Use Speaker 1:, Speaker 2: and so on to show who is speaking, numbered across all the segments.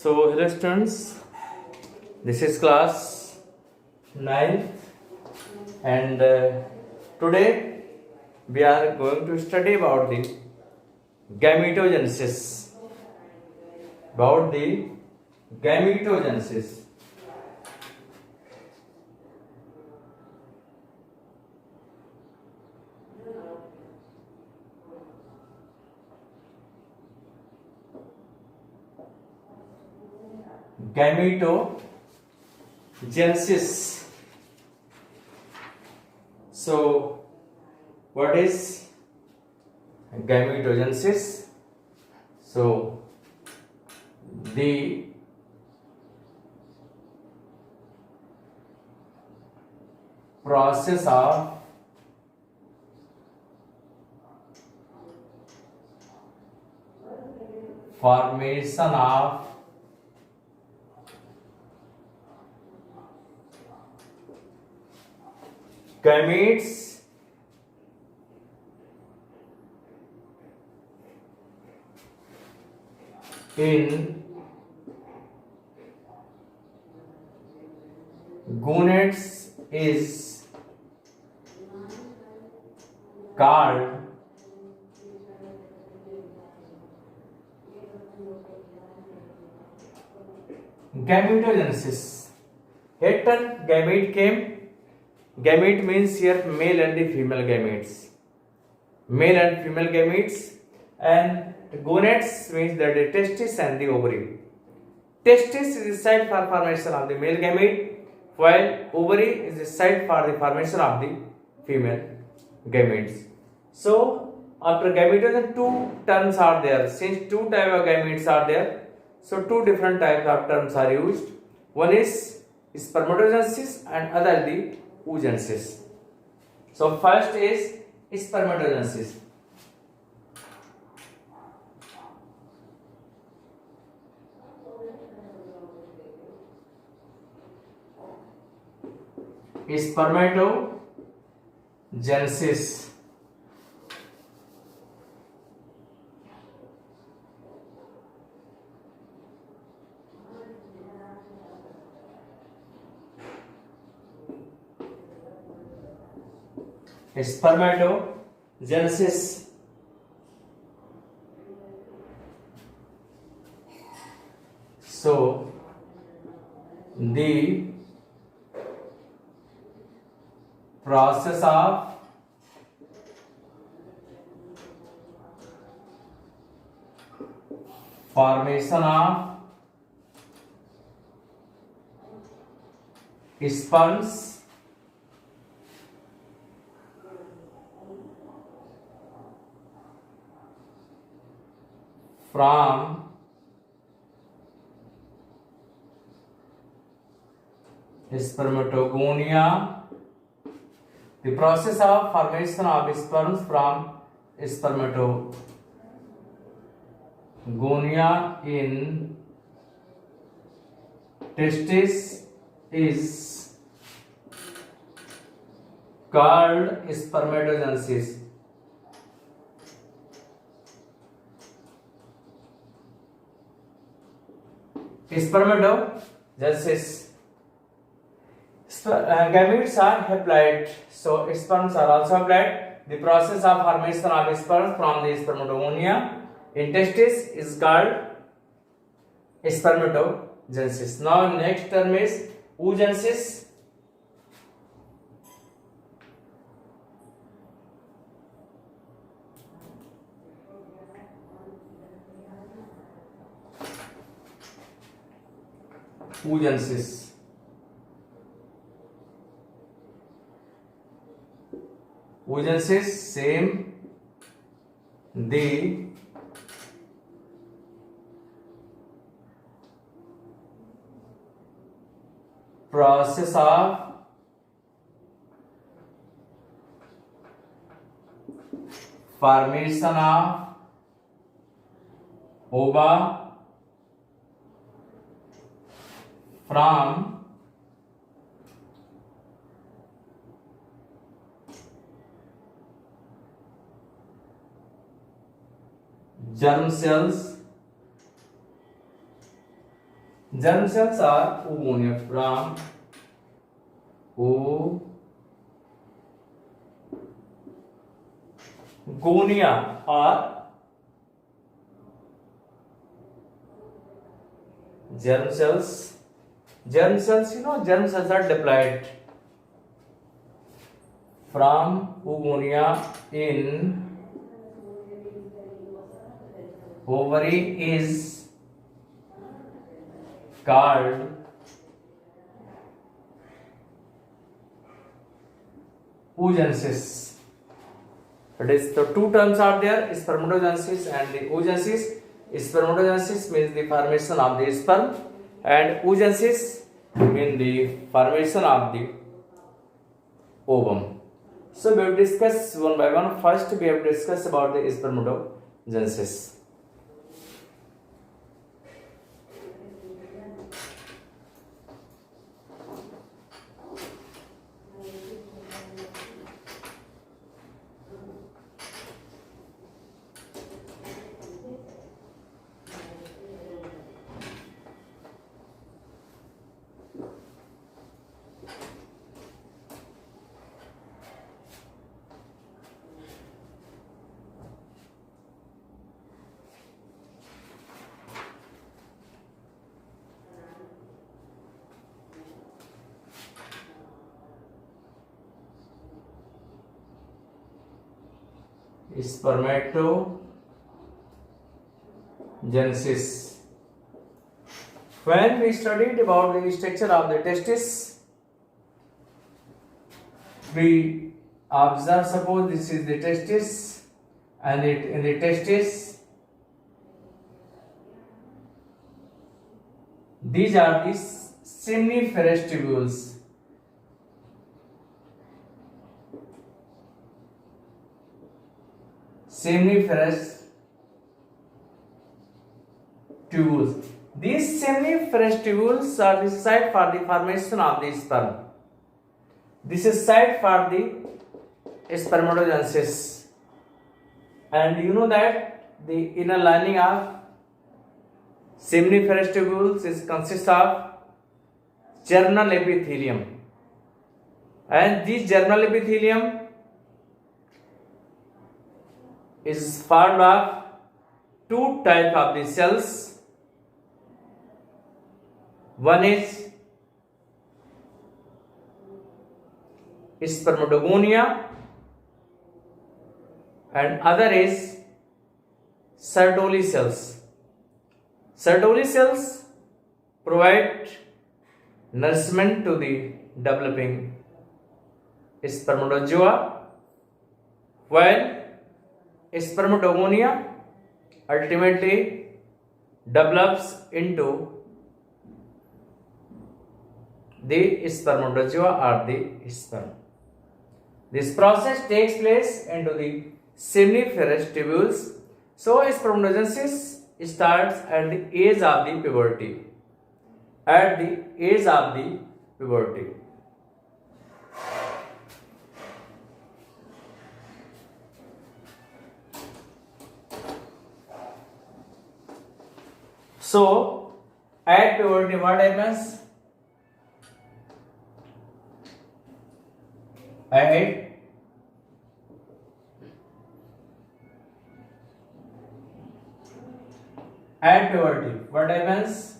Speaker 1: Hello students, this is class 9th and today we are going to study about the gametogenesis. About the gametogenesis. Gametogenesis. So, what is gametogenesis? So, the process of formation of gametes in gonads is called gametogenesis. Here turn gamete came. Gamete means here male and the female gametes. Male and female gametes, and gonads means that the testis and the ovary. Testis is the site for formation of the male gamete, while ovary is the site for the formation of the female gametes. So after gametogenesis, two terms are there. Since two types of gametes are there, so two different types of terms are used. One is spermatogenesis and other the oogenesis. So first is spermatogenesis. Spermatogenesis. Spermatogenesis. So the process of formation of sperms from spermatogonia. The process of formation of sperms from spermatogonia in testis is called spermatogenesis. Spermatogenesis. Gametes are haploid, so sperms are also haploid. The process of formation of sperms from the spermatogonia in testis is called spermatogenesis. Now next term is oogenesis. Oogenesis. Oogenesis, same. The process of formation of ova from germ cells Germ cells are oogonia from oogonia or germ cells. Germ cells, germ cells are diploid from oogonia in ovary is called oogenesis. That is, the two terms are there, spermatogenesis and the oogenesis. Spermatogenesis means the formation of the sperm and oogenesis means the formation of the ovum. So we have discussed one by one. First we have discussed about the spermatogenesis. Spermatogenesis. When we studied about the structure of the testis, we observe, suppose this is the testis, and in the testis these are the seminiferous tubules. Seminiferous tubules. These seminiferous tubules are the site for the formation of the sperm. This is site for the spermatogenesis. And you know that the inner lining of seminiferous tubules consists of germinal epithelium. And this germinal epithelium is formed of two types of the cells. One is spermatogonia and other is Sertoli cells. Sertoli cells provide nourishment to the developing spermatozoa, while spermatogonia ultimately develops into the spermatozoa or the sperm. This process takes place into the seminiferous tubules. So spermatogenesis starts at the age of the puberty. At the age of the puberty. So at puberty what happens? At puberty what happens?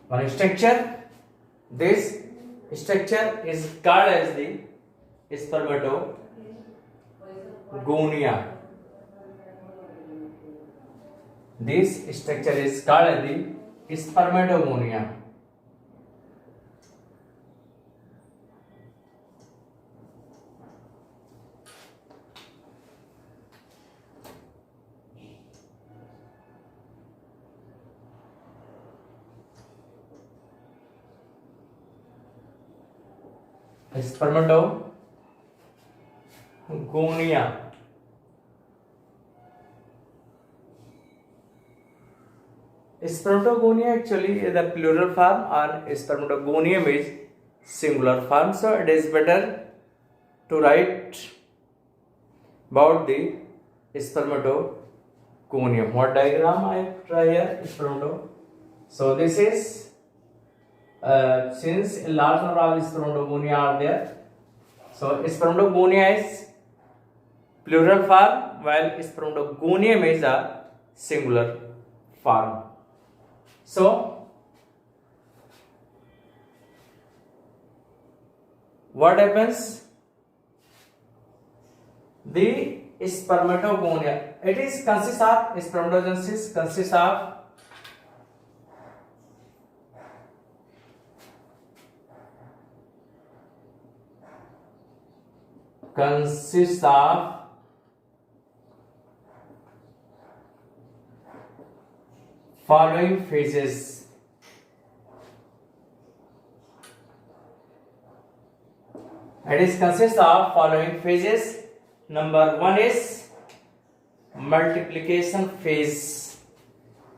Speaker 1: One structure. This structure is called as the spermatogonia. This structure is called as the spermatogonia. Spermatogonia. Spermatogonia actually is the plural form and spermatogonium is singular form. So it is better to write about the spermatogonium. What diagram I try here? Spermato. So this is since a large number of spermatogonia are there. So spermatogonia is plural form, while spermatogonium is a singular form. So what happens? The spermatogonia, it is consists of spermatogenesis, consists of following phases. It is consists of following phases. Number one is multiplication phase.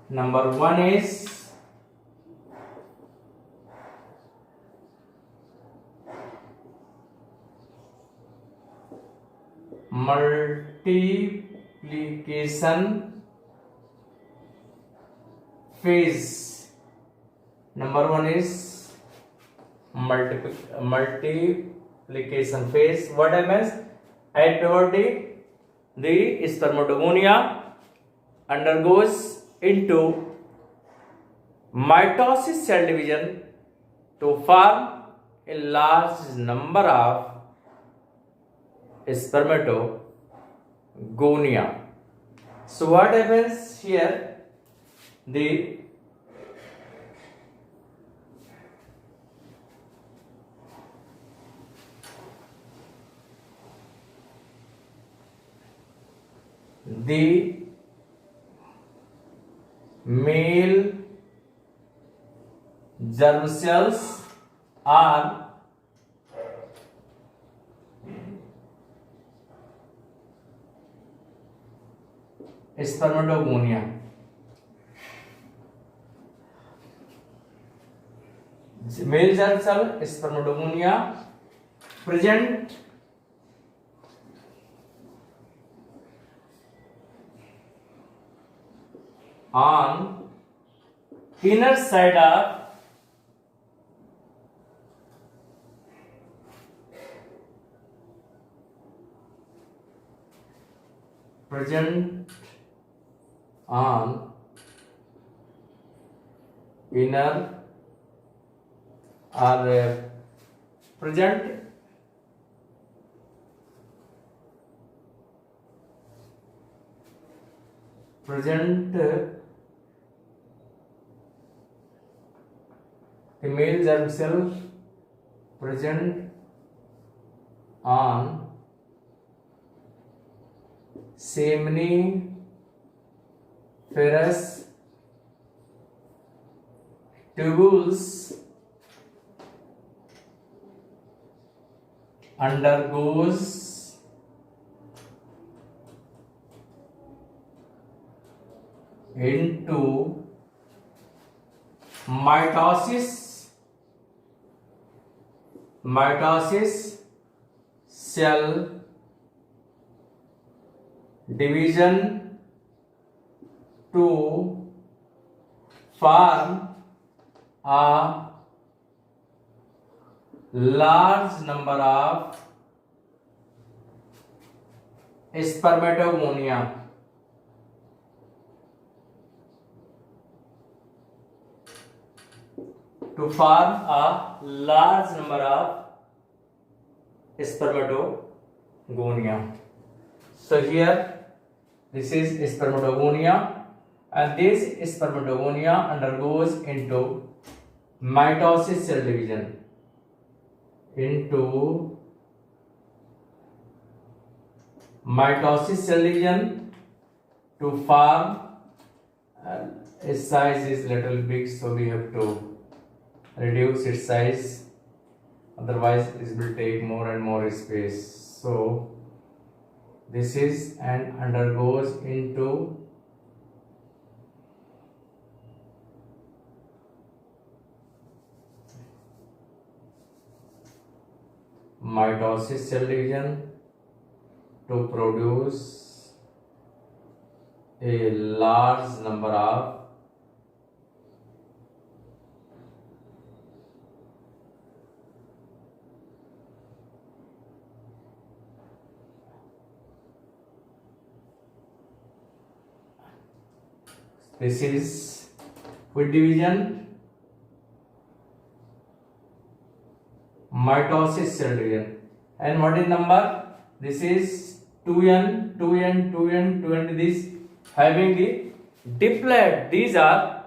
Speaker 1: Number one is multiplication phase. Number one is multiplication phase. What happens? At puberty, the spermatogonia undergoes into mitosis cell division to form a large number of spermatogonia. So what happens here? The male germ cells are spermatogonia. Male germ cell spermatogonia present on inner side of present on inner or present the male germ cell present on seminiferous tubules undergoes into mitosis cell division to form a large number of spermatogonia. To form a large number of spermatogonia. So here this is spermatogonia, and this spermatogonia undergoes into mitosis cell division to form its size is little big, so we have to reduce its size, otherwise this will take more and more space. So this is and undergoes into mitosis cell division to produce a large number of this is with division, mitosis cell division. And what is number? This is 2n, 2n, 2n, 2n. This having the diploid. These are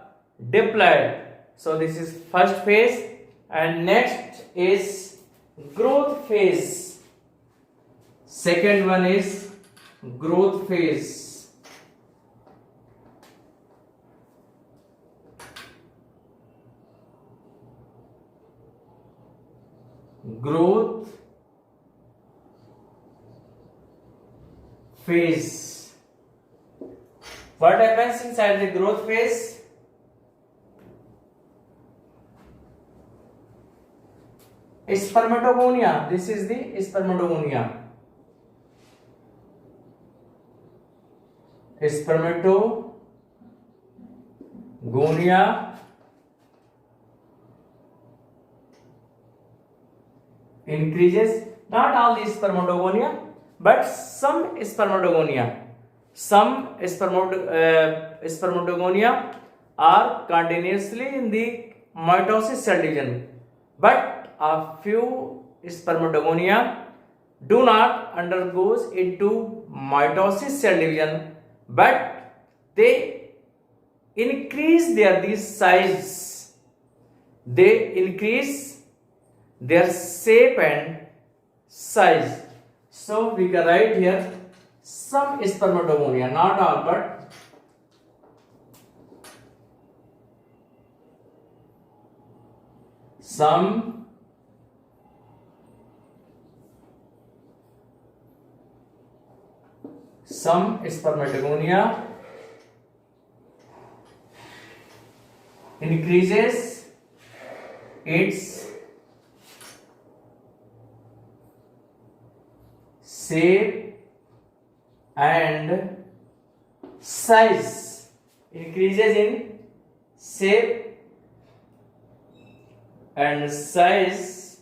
Speaker 1: diploid. So this is first phase, and next is growth phase. Second one is growth phase. Growth phase. What happens inside the growth phase? Spermatogonia. This is the spermatogonia. Spermatogonia increases. Not all the spermatogonia, but some spermatogonia. Some spermatogonia are continuously in the mitosis cell division, but a few spermatogonia do not undergoes into mitosis cell division, but they increase their size. They increase their shape and size. So we can write here some spermatogonia, not all, but some spermatogonia increases its shape and size. Increases in shape and size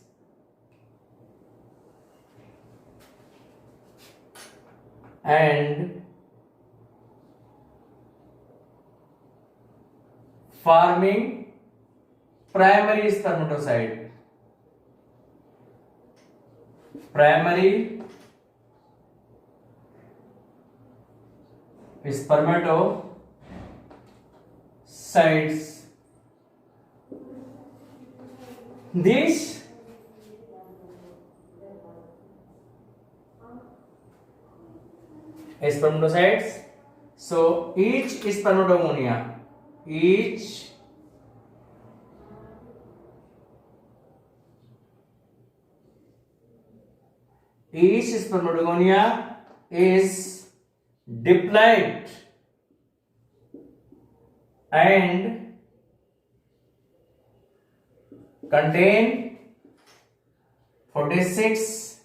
Speaker 1: and forming primary spermatocyte. Primary spermatocytes. These spermatocytes. So each spermatogonia, each spermatogonia is diploid and contain 46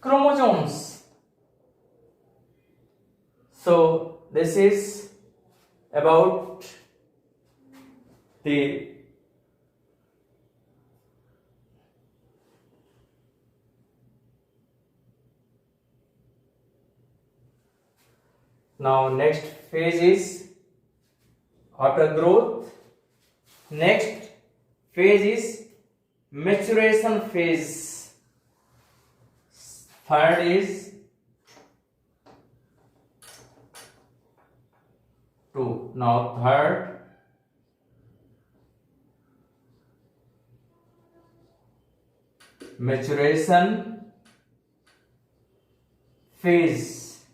Speaker 1: chromosomes. So this is about the now next phase is after growth. Next phase is maturation phase. Third is two. Now third maturation phase.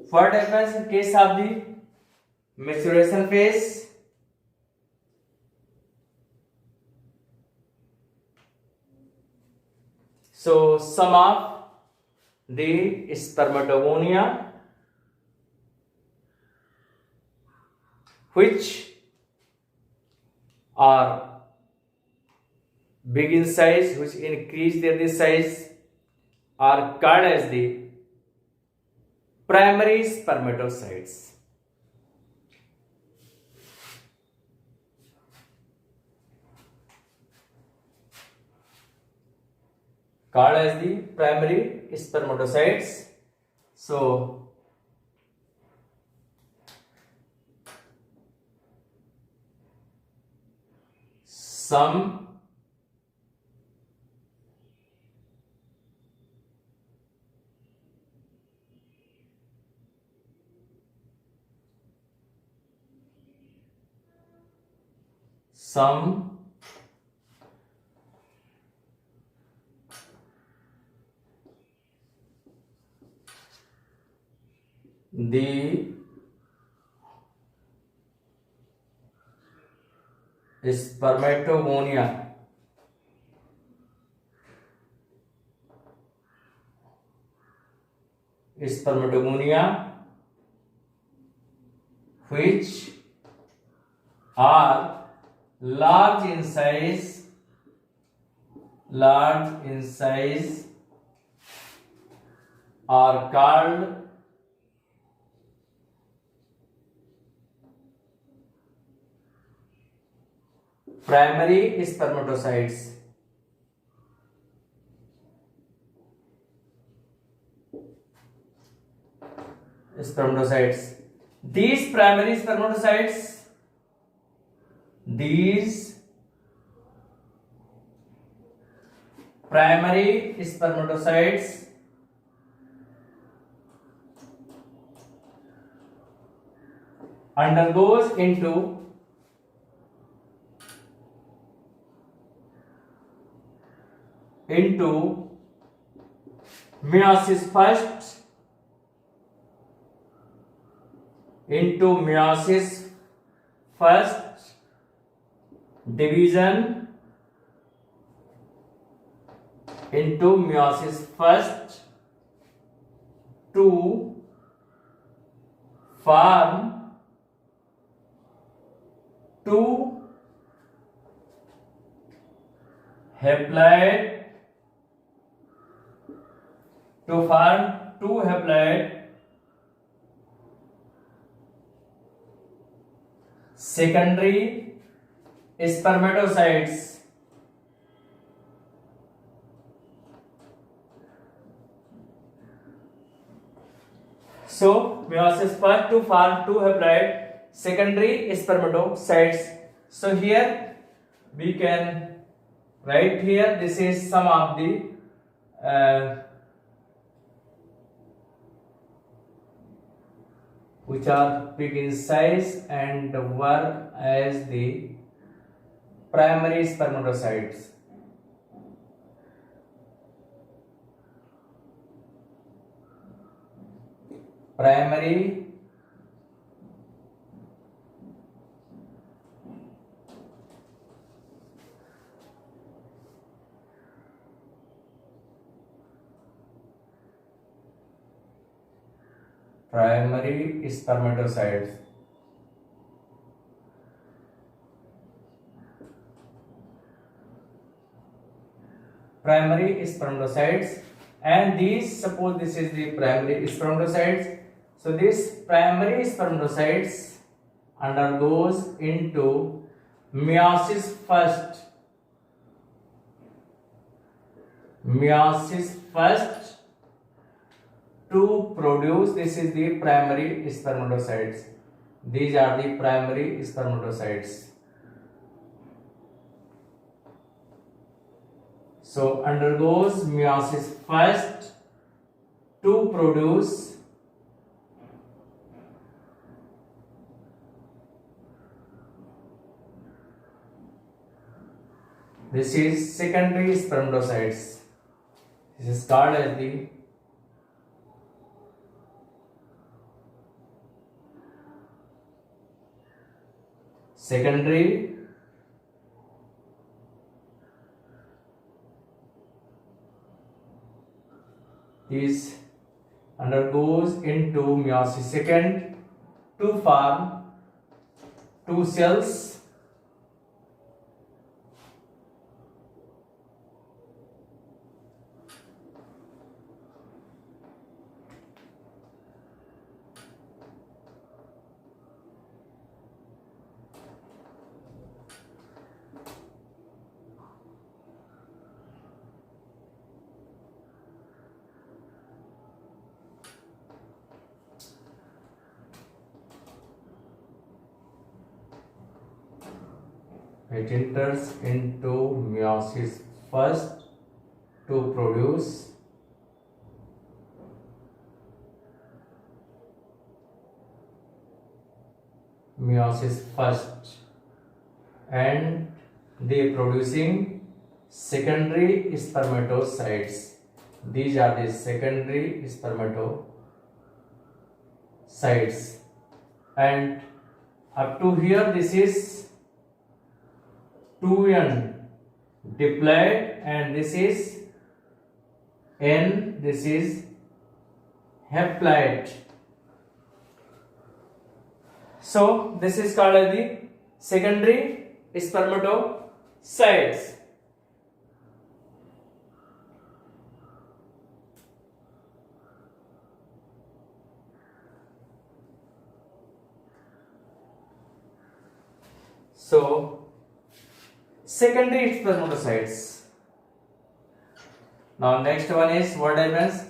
Speaker 1: What happens in case of the maturation phase? So some of the spermatogonia which are big in size, which increase their size, are called as the primary spermatocytes. Called as the primary spermatocytes. So some the spermatogonia which are large in size are called primary spermatocytes. These primary spermatocytes undergoes into meiosis first division into meiosis first to form two haploid secondary spermatocytes. So meiosis first to form two haploid secondary spermatocytes. So here we can write here, this is some of the which are big in size and work as the primary spermatocytes. Primary spermatocytes. And these, suppose this is the primary spermatocytes. So this primary spermatocytes undergoes into meiosis first to produce, this is the primary spermatocytes. These are the primary spermatocytes. So undergoes meiosis first to produce this is secondary spermatocytes. This is called as the secondary is undergoes into meiosis second to form two cells It enters into meiosis first to produce meiosis first, and they producing secondary spermatocytes. These are the secondary spermatocytes, and up to here this is 2n diploid, and this is n, this is haploid. So this is called as the secondary spermatocytes. So secondary spermatocytes. Now next one is what happens?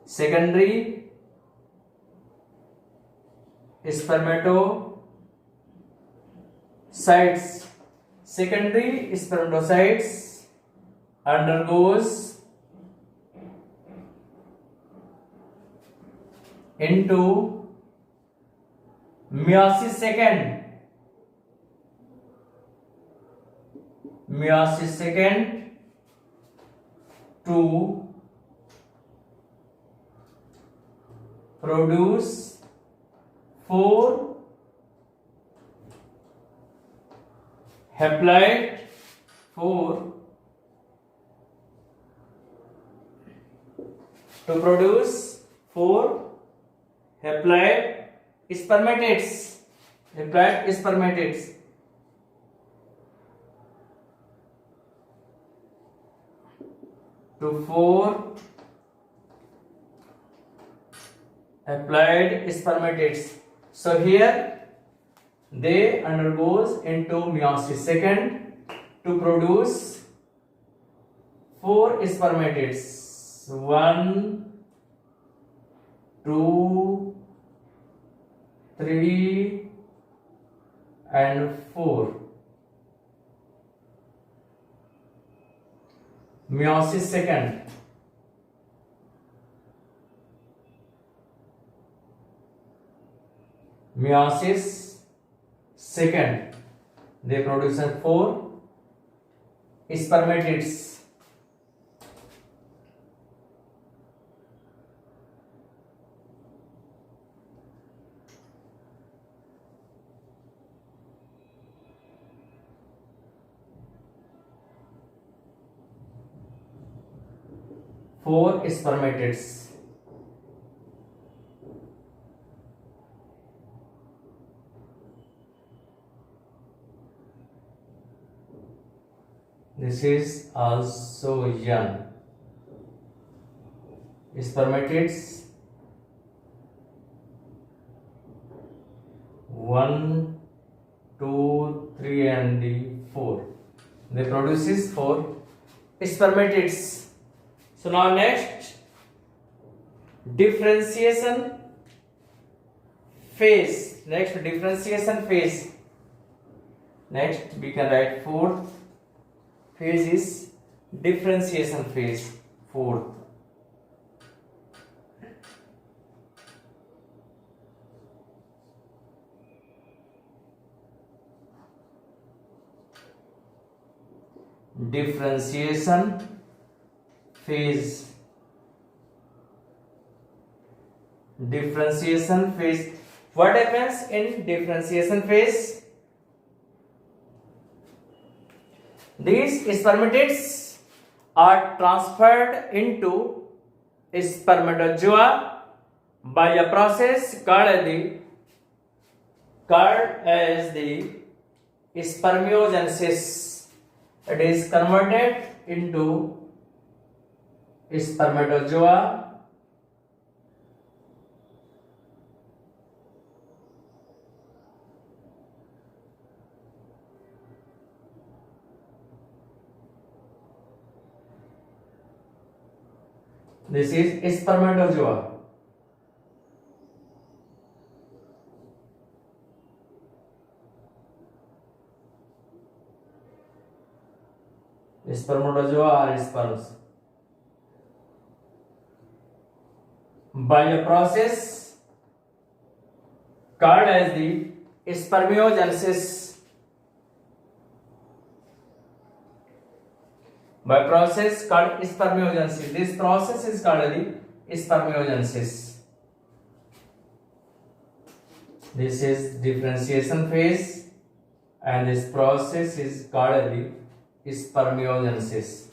Speaker 1: Secondary spermatocytes. Secondary spermatocytes undergoes into meiosis second. Meiosis second to produce 4 haploid, 4 to produce 4 haploid spermatids. Haploid spermatids. To 4 haploid spermatids. So here they undergoes into meiosis second to produce 4 spermatids. 1, 2, 3 and 4. Meiosis second. Meiosis second, they produce 4 spermatids. Four spermatids. This is also young. Spermatids 1, 2, 3 and 4. They produces 4 spermatids. So now next, differentiation phase. Next, differentiation phase. Next we can write fourth phase is differentiation phase. Fourth. Differentiation phase. Differentiation phase. What happens in differentiation phase? These spermatids are transferred into spermatozoa by a process called as the spermiogenesis. It is converted into spermatozoa This is spermatozoa. spermatozoa or sperms. By a process called as the spermiogenesis. By process called spermiogenesis. This process is called the spermiogenesis. This is differentiation phase, and this process is called the spermiogenesis.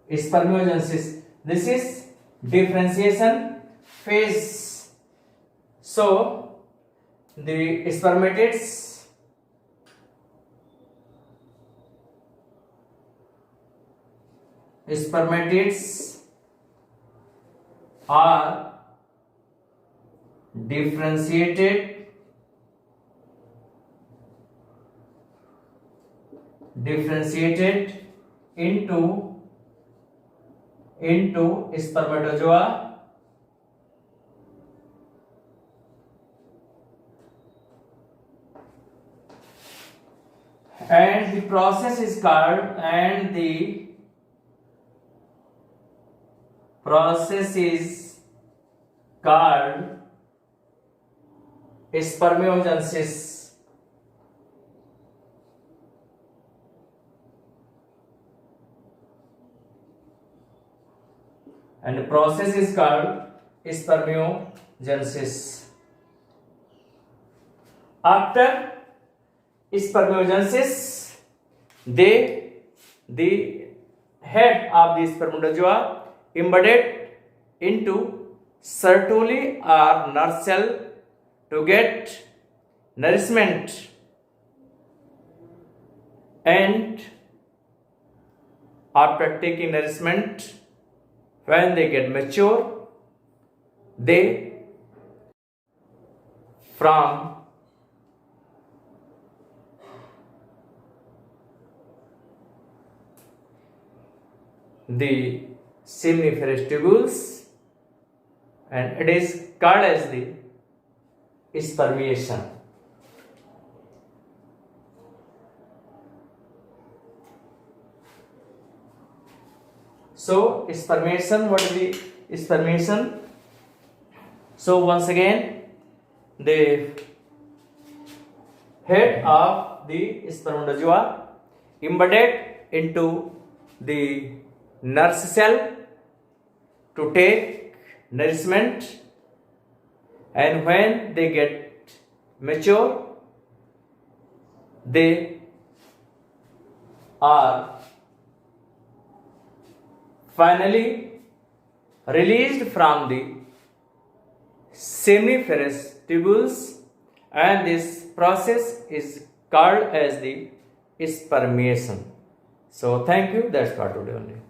Speaker 1: Spermiogenesis. This is differentiation phase. So the spermatids are differentiated into spermatozoa and the process is called spermiogenesis. And the process is called spermiogenesis. After spermiogenesis, the head of the spermatozoa embedded into Sertoli or nurse cell to get nourishment, and after taking nourishment, when they get mature, they from the seminiferous tubules, and it is called as the spermiation. So spermiation, what is the spermiation? So once again, the head of the spermatozoa embedded into the nurse cell to take nourishment, and when they get mature, they are finally released from the seminiferous tubules, and this process is called as the spermiation. So thank you. That's for today only.